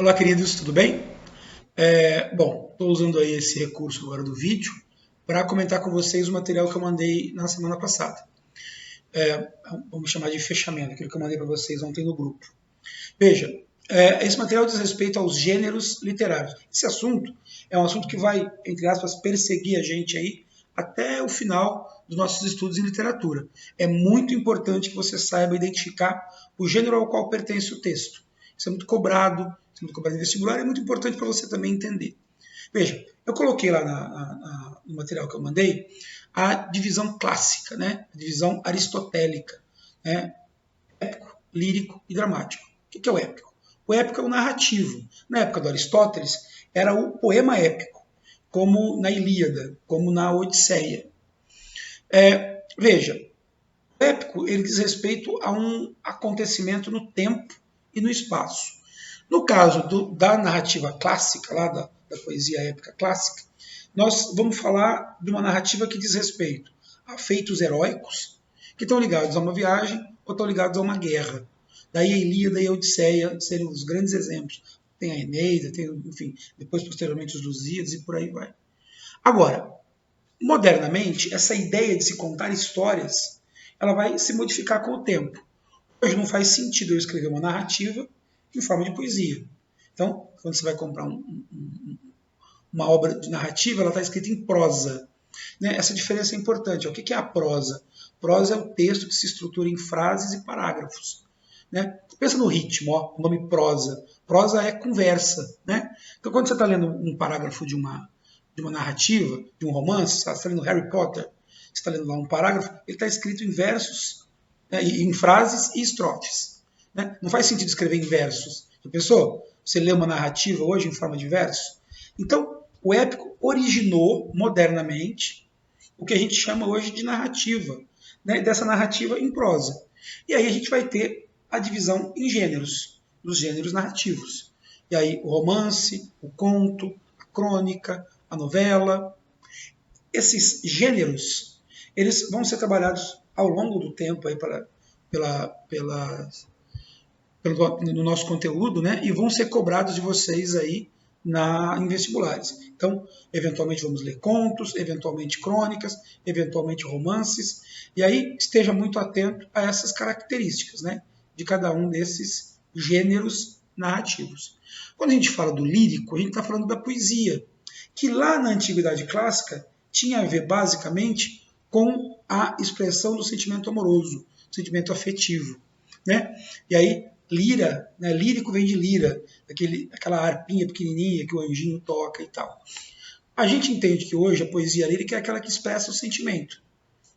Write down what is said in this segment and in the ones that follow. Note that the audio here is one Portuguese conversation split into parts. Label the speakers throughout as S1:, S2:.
S1: Olá, queridos, tudo bem? Bom, estou usando aí esse recurso agora do vídeo para comentar com vocês o material que eu mandei na semana passada. Vamos chamar de fechamento, aquilo que eu mandei para vocês ontem no grupo. Veja, esse material diz respeito aos gêneros literários. Esse assunto é um assunto que vai, entre aspas, perseguir a gente aí até o final dos nossos estudos em literatura. É muito importante que você saiba identificar o gênero ao qual pertence o texto. Isso é muito cobrado em vestibular, é muito importante para você também entender. Veja, eu coloquei lá no material que eu mandei a divisão clássica, né? A divisão aristotélica, né? Épico, lírico e dramático. O que é o épico? O épico é o narrativo. Na época do Aristóteles, era o poema épico, como na Ilíada, como na Odisseia. Veja, o épico ele diz respeito a um acontecimento no tempo e no espaço. No caso da narrativa clássica, lá da poesia épica clássica, nós vamos falar de uma narrativa que diz respeito a feitos heróicos, que estão ligados a uma viagem ou estão ligados a uma guerra. Daí a Ilíada e a Odisseia seriam os grandes exemplos. Tem a Eneida, tem, enfim, depois posteriormente os Lusíadas e por aí vai. Agora, modernamente, essa ideia de se contar histórias, ela vai se modificar com o tempo. Hoje não faz sentido eu escrever uma narrativa em forma de poesia. Então, quando você vai comprar uma obra de narrativa, ela está escrita em prosa. Né? Essa diferença é importante. O que é a prosa? Prosa é o texto que se estrutura em frases e parágrafos. Né? Pensa no ritmo, ó, o nome prosa. Prosa é conversa. Né? Então, quando você está lendo um parágrafo de uma narrativa, de um romance, você está lendo Harry Potter, você está lendo lá um parágrafo, ele está escrito em versos, né, em frases e estrofes. Né? Não faz sentido escrever em versos. Já pensou? Você lê uma narrativa hoje em forma de verso? Então, o épico originou modernamente o que a gente chama hoje de narrativa, né? Dessa narrativa em prosa. E aí a gente vai ter a divisão em gêneros, dos gêneros narrativos. E aí o romance, o conto, a crônica, a novela. Esses gêneros, eles vão ser trabalhados ao longo do tempo aí no nosso conteúdo, né? E vão ser cobrados de vocês aí em vestibulares. Então, eventualmente vamos ler contos, eventualmente crônicas, eventualmente romances, e aí esteja muito atento a essas características, né? De cada um desses gêneros narrativos. Quando a gente fala do lírico, a gente está falando da poesia, que lá na Antiguidade Clássica tinha a ver basicamente com a expressão do sentimento amoroso, sentimento afetivo. Né? E aí, lira, né? Lírico vem de lira, aquela harpinha pequenininha que o anjinho toca e tal. A gente entende que hoje a poesia lírica é aquela que expressa o sentimento,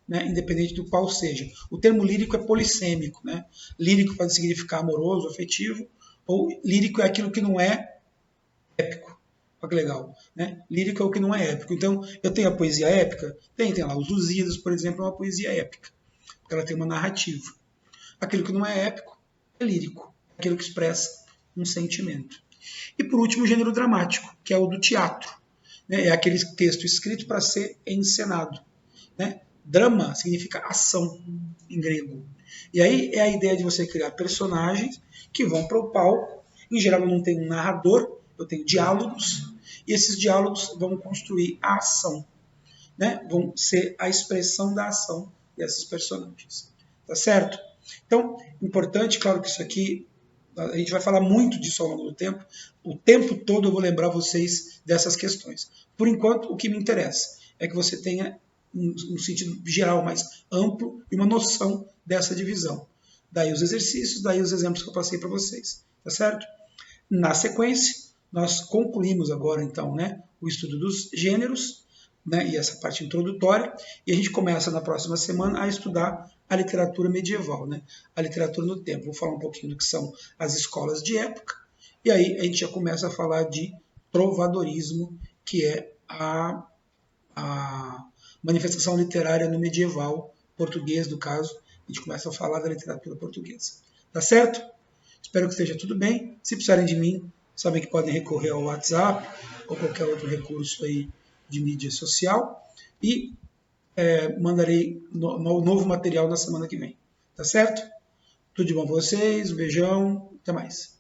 S1: né? Independente do qual seja. O termo lírico é polissêmico. Né? Lírico pode significar amoroso, afetivo, ou lírico é aquilo que não é épico. Olha que legal. Né? Lírico é o que não é épico. Então, eu tenho a poesia épica, tem lá os Lusíadas, por exemplo, é uma poesia épica, porque ela tem uma narrativa. Aquilo que não é épico é lírico, aquilo que expressa um sentimento. E por último, o gênero dramático, que é o do teatro. Né? É aquele texto escrito para ser encenado. Né? Drama significa ação em grego. E aí é a ideia de você criar personagens que vão para o palco. Em geral, eu não tenho um narrador, eu tenho diálogos, e esses diálogos vão construir a ação. Né? Vão ser a expressão da ação desses personagens. Tá certo? Então, importante, claro que isso aqui, a gente vai falar muito disso ao longo do tempo. O tempo todo eu vou lembrar vocês dessas questões. Por enquanto, o que me interessa é que você tenha um sentido geral mais amplo e uma noção dessa divisão. Daí os exercícios, daí os exemplos que eu passei para vocês. Tá certo? Na sequência, nós concluímos agora, então, né, o estudo dos gêneros, né, e essa parte introdutória, e a gente começa na próxima semana a estudar a literatura medieval, né, a literatura no tempo. Vou falar um pouquinho do que são as escolas de época, e aí a gente já começa a falar de trovadorismo, que é a manifestação literária no medieval português, no caso, a gente começa a falar da literatura portuguesa. Tá certo? Espero que esteja tudo bem. Se precisarem de mim, sabem que podem recorrer ao WhatsApp ou qualquer outro recurso aí de mídia social. E mandarei novo material na semana que vem. Tá certo? Tudo de bom para vocês, um beijão, até mais.